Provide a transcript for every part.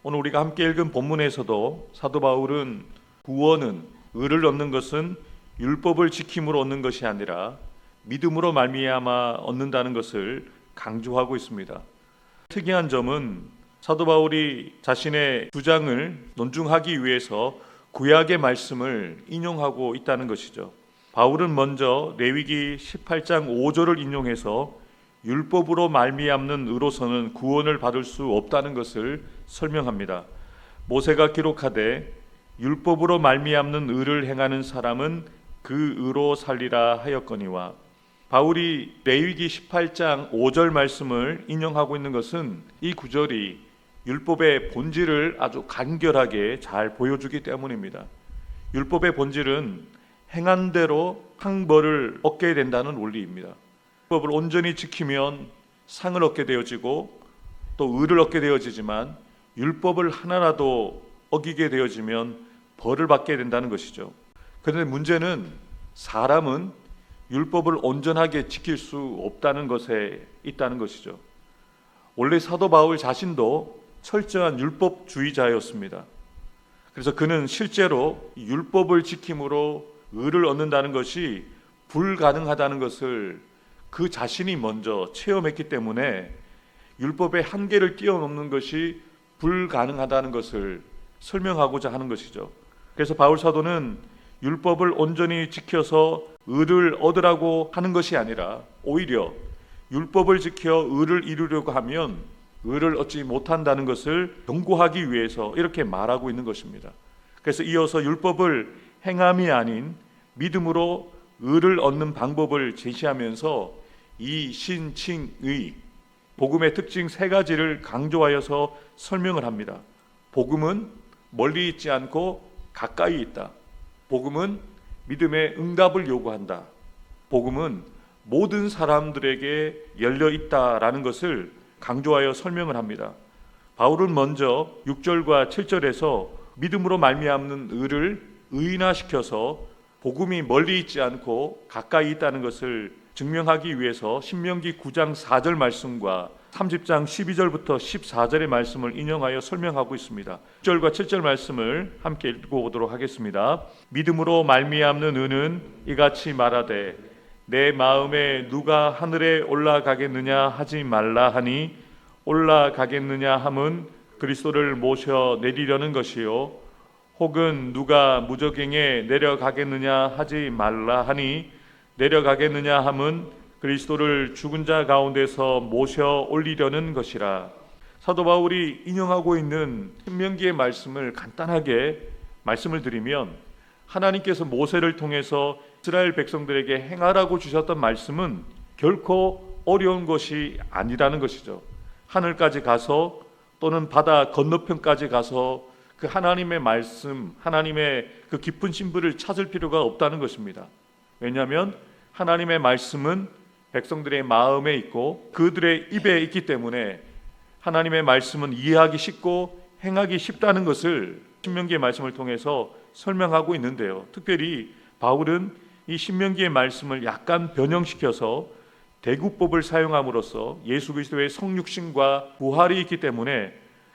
오늘 우리가 함께 읽은 본문에서도 사도 바울은 구원은, 의를 얻는 것은 율법을 지킴으로 얻는 것이 아니라 믿음으로 말미암아 얻는다는 것을 강조하고 있습니다. 특이한 점은 사도 바울이 자신의 주장을 논증하기 위해서 구약의 말씀을 인용하고 있다는 것이죠. 바울은 먼저 레위기 18장 5절을 인용해서 율법으로 말미암는 의로서는 구원을 받을 수 없다는 것을 설명합니다. 모세가 기록하되 율법으로 말미암는 의를 행하는 사람은 그 의로 살리라 하였거니와, 바울이 레위기 18장 5절 말씀을 인용하고 있는 것은 이 구절이 율법의 본질을 아주 간결하게 잘 보여주기 때문입니다. 율법의 본질은 행한 대로 상벌을 얻게 된다는 원리입니다. 율법을 온전히 지키면 상을 얻게 되어지고 또 의를 얻게 되어지지만, 율법을 하나라도 어기게 되어지면 벌을 받게 된다는 것이죠. 그런데 문제는 사람은 율법을 온전하게 지킬 수 없다는 것에 있다는 것이죠. 원래 사도 바울 자신도 철저한 율법주의자였습니다. 그래서 그는 실제로 율법을 지킴으로 의를 얻는다는 것이 불가능하다는 것을 그 자신이 먼저 체험했기 때문에 율법의 한계를 뛰어넘는 것이 불가능하다는 것을 설명하고자 하는 것이죠. 그래서 바울 사도는 율법을 온전히 지켜서 의를 얻으라고 하는 것이 아니라 오히려 율법을 지켜 의를 이루려고 하면 의를 얻지 못한다는 것을 경고하기 위해서 이렇게 말하고 있는 것입니다. 그래서 이어서 율법을 행함이 아닌 믿음으로 의를 얻는 방법을 제시하면서 이 신칭의, 복음의 특징 세 가지를 강조하여서 설명을 합니다. 복음은 멀리 있지 않고 가까이 있다. 복음은 믿음의 응답을 요구한다. 복음은 모든 사람들에게 열려 있다라는 것을 강조하여 설명을 합니다. 바울은 먼저 6절과 7절에서 믿음으로 말미암는 의를 의인화시켜서 복음이 멀리 있지 않고 가까이 있다는 것을 증명하기 위해서 신명기 9장 4절 말씀과 30장 12절부터 14절의 말씀을 인용하여 설명하고 있습니다. 6절과 7절 말씀을 함께 읽어보도록 하겠습니다. 믿음으로 말미암는 의는 이같이 말하되 내 마음에 누가 하늘에 올라가겠느냐 하지 말라 하니, 올라가겠느냐 함은 그리스도를 모셔 내리려는 것이요, 혹은 누가 무저갱에 내려가겠느냐 하지 말라 하니, 내려가겠느냐 함은 그리스도를 죽은 자 가운데서 모셔 올리려는 것이라. 사도 바울이 인용하고 있는 신명기의 말씀을 간단하게 말씀을 드리면, 하나님께서 모세를 통해서 이스라엘 백성들에게 행하라고 주셨던 말씀은 결코 어려운 것이 아니라는 것이죠. 하늘까지 가서 또는 바다 건너편까지 가서 그 하나님의 말씀, 하나님의 그 깊은 신부를 찾을 필요가 없다는 것입니다. 왜냐하면 하나님의 말씀은 백성들의 마음에 있고 그들의 입에 있기 때문에 하나님의 말씀은 이해하기 쉽고 행하기 쉽다는 것을 신명기의 말씀을 통해서 설명하고 있는데요. 특별히 바울은 이 신명기의 말씀을 약간 변형시켜서 대구법을 사용함으로써 예수 그리스도의 성육신과 부활이 있기 때문에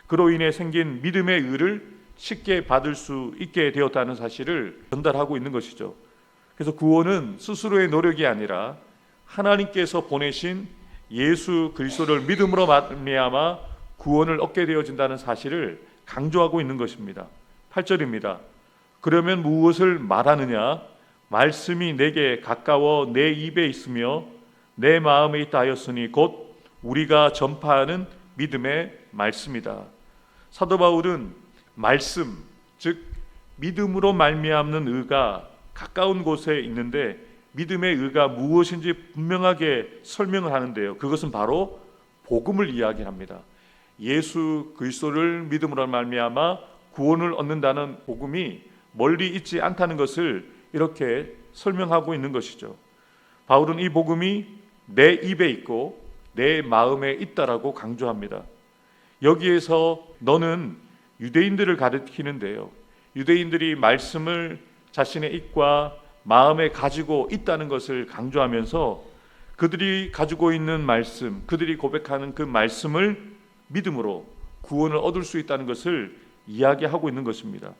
그로 인해 생긴 믿음의 의를 쉽게 받을 수 있게 되었다는 사실을 전달하고 있는 것이죠. 그래서 구원은 스스로의 노력이 아니라 하나님께서 보내신 예수 그리스도를 믿음으로 말미암아 구원을 얻게 되어진다는 사실을 강조하고 있는 것입니다. 8절입니다. 그러면 무엇을 말하느냐? 말씀이 내게 가까워 내 입에 있으며 내 마음에 있다 하였으니 곧 우리가 전파하는 믿음의 말씀이다. 사도 바울은 말씀, 즉 믿음으로 말미암는 의가 가까운 곳에 있는데 믿음의 의가 무엇인지 분명하게 설명을 하는데요. 그것은 바로 복음을 이야기합니다. 예수 그리스도를 믿음으로 말미암아 구원을 얻는다는 복음이 멀리 있지 않다는 것을 이렇게 설명하고 있는 것이죠. 바울은 이 복음이 내 입에 있고 내 마음에 있다라고 강조합니다. 여기에서 너는 유대인들을 가리키는데요. 유대인들이 말씀을 자신의 입과 마음에 가지고 있다는 것을 강조하면서 그들이 가지고 있는 말씀, 그들이 고백하는 그 말씀을 믿음으로 구원을 얻을 수 있다는 것을 이야기하고 있는 것입니다.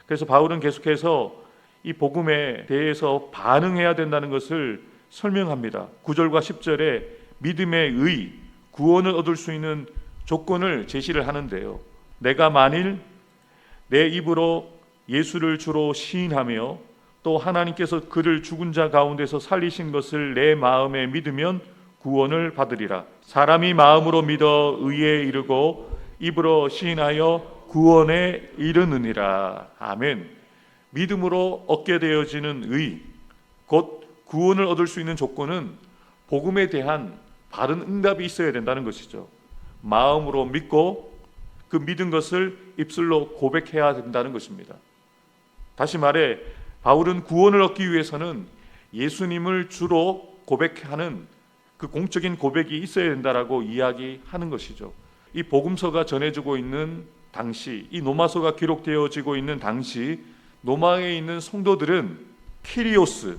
그래서 바울은 계속해서 이 복음에 대해서 반응해야 된다는 것을 설명합니다. 9절과 10절에 믿음의 의, 구원을 얻을 수 있는 조건을 제시를 하는데요. 내가 만일 내 입으로 예수를 주로 시인하며 또 하나님께서 그를 죽은 자 가운데서 살리신 것을 내 마음에 믿으면 구원을 받으리라. 사람이 마음으로 믿어 의에 이르고 입으로 시인하여 구원에 이르느니라. 아멘. 믿음으로 얻게 되어지는 의, 곧 구원을 얻을 수 있는 조건은 복음에 대한 바른 응답이 있어야 된다는 것이죠. 마음으로 믿고 그 믿은 것을 입술로 고백해야 된다는 것입니다. 다시 말해 바울은 구원을 얻기 위해서는 예수님을 주로 고백하는 그 공적인 고백이 있어야 된다라고 이야기하는 것이죠. 이 복음서가 전해지고 있는 당시, 이 로마서가 기록되어지고 있는 당시 로마에 있는 성도들은 키리오스,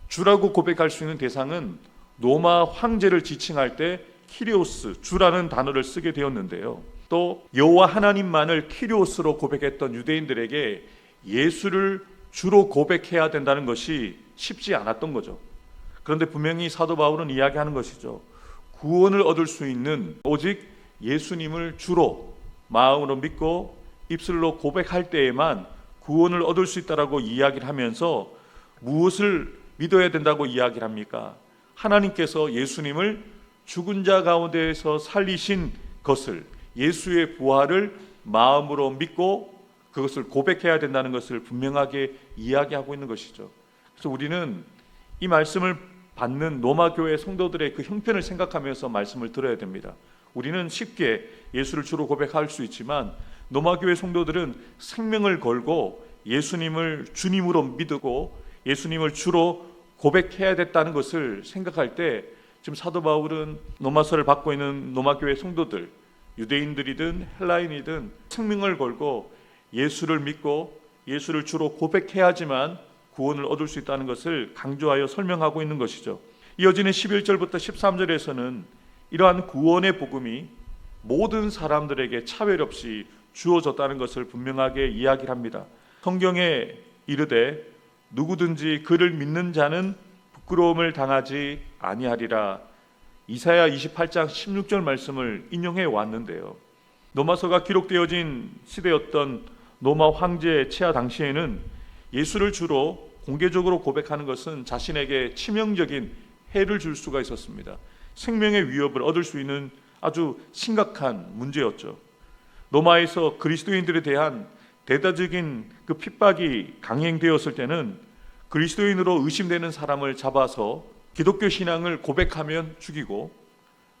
주라고 고백할 수 있는 대상은 로마 황제를 지칭할 때 키리오스, 주라는 단어를 쓰게 되었는데요. 또 여호와 하나님만을 키리오스로 고백했던 유대인들에게 예수를 주로 고백해야 된다는 것이 쉽지 않았던 거죠. 그런데 분명히 사도 바울은 이야기하는 것이죠. 구원을 얻을 수 있는 오직 예수님을 주로 마음으로 믿고 입술로 고백할 때에만 구원을 얻을 수 있다라고 이야기를 하면서 무엇을 믿어야 된다고 이야기를 합니까? 하나님께서 예수님을 죽은 자 가운데에서 살리신 것을, 예수의 부활을 마음으로 믿고 그것을 고백해야 된다는 것을 분명하게 이야기하고 있는 것이죠. 그래서 우리는 이 말씀을 받는 로마 교회 성도들의 그 형편을 생각하면서 말씀을 들어야 됩니다. 우리는 쉽게 예수를 주로 고백할 수 있지만 로마 교회 성도들은 생명을 걸고 예수님을 주님으로 믿고 예수님을 주로 고백해야 됐다는 것을 생각할 때 지금 사도 바울은 로마서를 받고 있는 로마 교회 성도들, 유대인들이든 헬라인이든 생명을 걸고 예수를 믿고 예수를 주로 고백해야지만 구원을 얻을 수 있다는 것을 강조하여 설명하고 있는 것이죠. 이어지는 11절부터 13절에서는 이러한 구원의 복음이 모든 사람들에게 차별 없이 주어졌다는 것을 분명하게 이야기를 합니다. 성경에 이르되 누구든지 그를 믿는 자는 부끄러움을 당하지 아니하리라. 이사야 28장 16절 말씀을 인용해 왔는데요. 로마서가 기록되어진 시대였던 로마 황제 치하 당시에는 예수를 주로 공개적으로 고백하는 것은 자신에게 치명적인 해를 줄 수가 있었습니다. 생명의 위협을 얻을 수 있는 아주 심각한 문제였죠. 로마에서 그리스도인들에 대한 대대적인 그 핍박이 강행되었을 때는 그리스도인으로 의심되는 사람을 잡아서 기독교 신앙을 고백하면 죽이고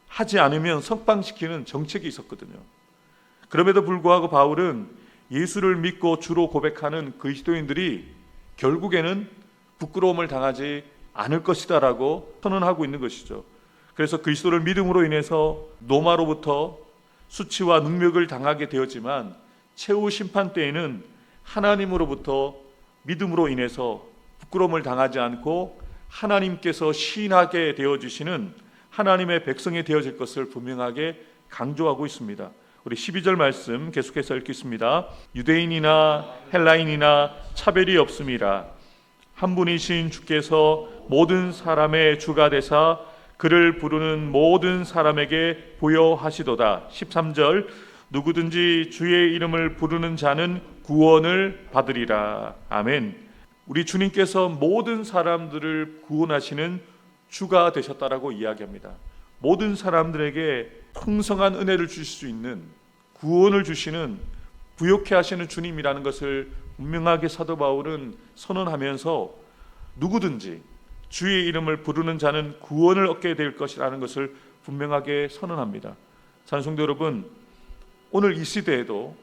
하지 않으면 석방시키는 정책이 있었거든요. 그럼에도 불구하고 바울은 예수를 믿고 주로 고백하는 그리스도인들이 결국에는 부끄러움을 당하지 않을 것이다라고 선언하고 있는 것이죠. 그래서 그리스도를 믿음으로 인해서 로마로부터 수치와 능력을 당하게 되었지만 최후 심판 때에는 하나님으로부터 믿음으로 인해서 부끄러움을 당하지 않고 하나님께서 시인하게 되어주시는 하나님의 백성이 되어질 것을 분명하게 강조하고 있습니다. 우리 12절 말씀 계속해서 읽겠습니다. 유대인이나 헬라인이나 차별이 없음이라. 한 분이신 주께서 모든 사람의 주가 되사 그를 부르는 모든 사람에게 부여하시도다. 13절 누구든지 주의 이름을 부르는 자는 구원을 받으리라. 아멘. 우리 주님께서 모든 사람들을 구원하시는 주가 되셨다라고 이야기합니다. 모든 사람들에게 풍성한 은혜를 주실 수 있는 구원을 주시는 부욕해 하시는 주님이라는 것을 분명하게 사도 바울은 선언하면서 누구든지 주의 이름을 부르는 자는 구원을 얻게 될 것이라는 것을 분명하게 선언합니다. 찬송도 여러분, 오늘 이 시대에도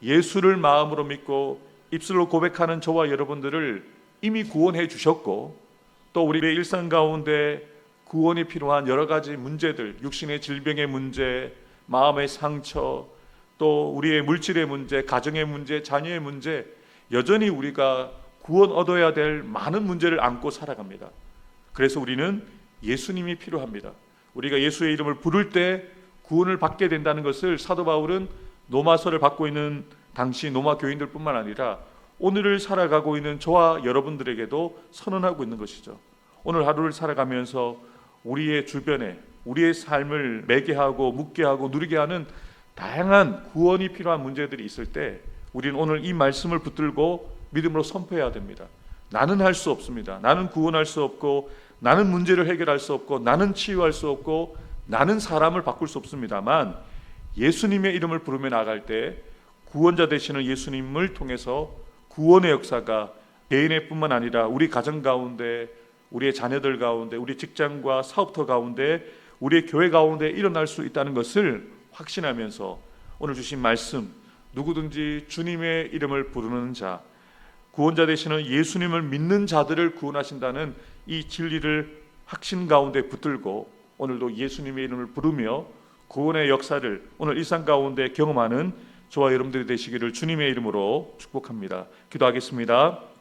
예수를 마음으로 믿고 입술로 고백하는 저와 여러분들을 이미 구원해 주셨고 또 우리의 일상 가운데 구원이 필요한 여러 가지 문제들, 육신의 질병의 문제, 마음의 상처, 또 우리의 물질의 문제, 가정의 문제, 자녀의 문제, 여전히 우리가 구원 얻어야 될 많은 문제를 안고 살아갑니다. 그래서 우리는 예수님이 필요합니다. 우리가 예수의 이름을 부를 때 구원을 받게 된다는 것을 사도 바울은 노마서를 받고 있는 당시 노마 교인들뿐만 아니라 오늘을 살아가고 있는 저와 여러분들에게도 선언하고 있는 것이죠. 오늘 하루를 살아가면서 우리의 주변에 우리의 삶을 매개하고 묻게 하고 누리게 하는 다양한 구원이 필요한 문제들이 있을 때 우리는 오늘 이 말씀을 붙들고 믿음으로 선포해야 됩니다. 나는 할 수 없습니다. 나는 구원할 수 없고, 나는 문제를 해결할 수 없고, 나는 치유할 수 없고, 나는 사람을 바꿀 수 없습니다만 예수님의 이름을 부르며 나아갈 때 구원자 되시는 예수님을 통해서 구원의 역사가 개인의 뿐만 아니라 우리 가정 가운데, 우리의 자녀들 가운데, 우리 직장과 사업터 가운데, 우리의 교회 가운데 일어날 수 있다는 것을 확신하면서 오늘 주신 말씀, 누구든지 주님의 이름을 부르는 자, 구원자 되시는 예수님을 믿는 자들을 구원하신다는 이 진리를 확신 가운데 붙들고 오늘도 예수님의 이름을 부르며 구원의 역사를 오늘 일상 가운데 경험하는 저와 여러분들이 되시기를 주님의 이름으로 축복합니다. 기도하겠습니다.